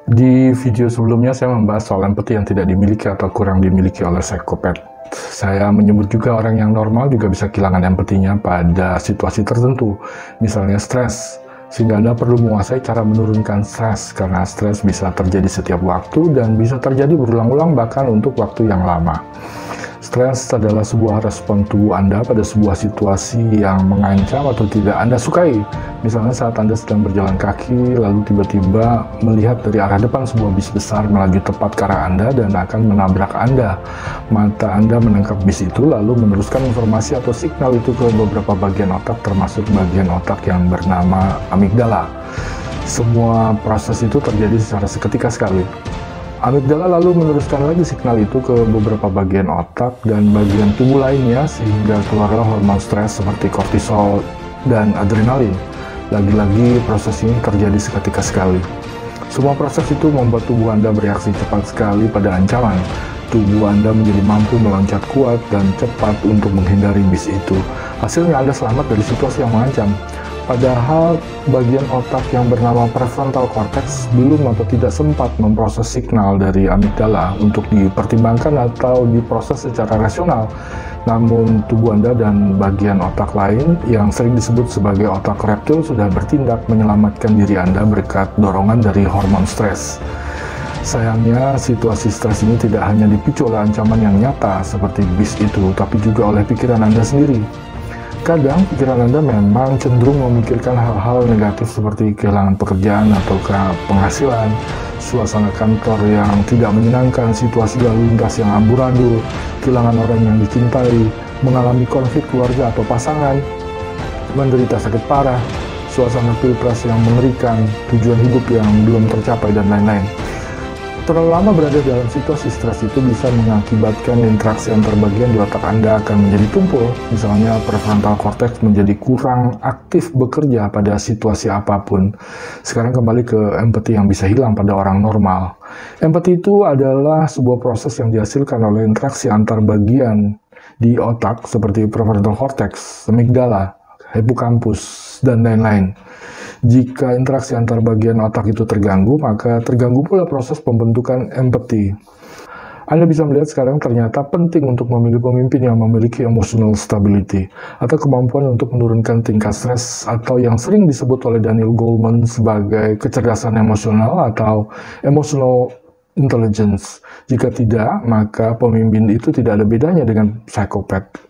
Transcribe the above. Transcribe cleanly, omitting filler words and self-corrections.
Di video sebelumnya saya membahas soal empati yang tidak dimiliki atau kurang dimiliki oleh psikopat. Saya menyebut juga orang yang normal juga bisa kehilangan empatinya pada situasi tertentu, misalnya stres. Sehingga Anda perlu menguasai cara menurunkan stres, karena stres bisa terjadi setiap waktu dan bisa terjadi berulang-ulang bahkan untuk waktu yang lama. Stres adalah sebuah respon tubuh Anda pada sebuah situasi yang mengancam atau tidak Anda sukai. Misalnya saat Anda sedang berjalan kaki, lalu tiba-tiba melihat dari arah depan sebuah bis besar melaju tepat ke arah Anda dan akan menabrak Anda. Mata Anda menangkap bis itu, lalu meneruskan informasi atau signal itu ke beberapa bagian otak, termasuk bagian otak yang bernama amigdala. Semua proses itu terjadi secara seketika sekali. Amigdala lalu meneruskan lagi signal itu ke beberapa bagian otak dan bagian tubuh lainnya sehingga keluarlah hormon stres seperti kortisol dan adrenalin. Lagi-lagi proses ini terjadi seketika sekali. Semua proses itu membuat tubuh Anda bereaksi cepat sekali pada ancaman. Tubuh Anda menjadi mampu meloncat kuat dan cepat untuk menghindari bis itu. Hasilnya Anda selamat dari situasi yang mengancam. Padahal bagian otak yang bernama prefrontal cortex belum atau tidak sempat memproses signal dari amigdala untuk dipertimbangkan atau diproses secara rasional. Namun tubuh Anda dan bagian otak lain yang sering disebut sebagai otak reptil sudah bertindak menyelamatkan diri Anda berkat dorongan dari hormon stres. Sayangnya, situasi stres ini tidak hanya dipicu oleh ancaman yang nyata seperti bis itu, tapi juga oleh pikiran Anda sendiri. Kadang pikiran Anda memang cenderung memikirkan hal-hal negatif seperti kehilangan pekerjaan atau penghasilan, suasana kantor yang tidak menyenangkan, situasi lalu lintas yang amburadul, kehilangan orang yang dicintai, mengalami konflik keluarga atau pasangan, menderita sakit parah, suasana pilpres yang mengerikan, tujuan hidup yang belum tercapai, dan lain-lain. Terlalu lama berada dalam situasi stres itu bisa mengakibatkan interaksi antar bagian di otak Anda akan menjadi tumpul. Misalnya prefrontal cortex menjadi kurang aktif bekerja pada situasi apapun. Sekarang kembali ke empati yang bisa hilang pada orang normal. Empati itu adalah sebuah proses yang dihasilkan oleh interaksi antar bagian di otak seperti prefrontal cortex, amigdala, hippocampus, dan lain-lain. Jika interaksi antar bagian otak itu terganggu, maka terganggu pula proses pembentukan empati. Anda bisa melihat sekarang ternyata penting untuk memilih pemimpin yang memiliki emotional stability, atau kemampuan untuk menurunkan tingkat stres, atau yang sering disebut oleh Daniel Goleman sebagai kecerdasan emosional atau emotional intelligence. Jika tidak, maka pemimpin itu tidak ada bedanya dengan psikopat.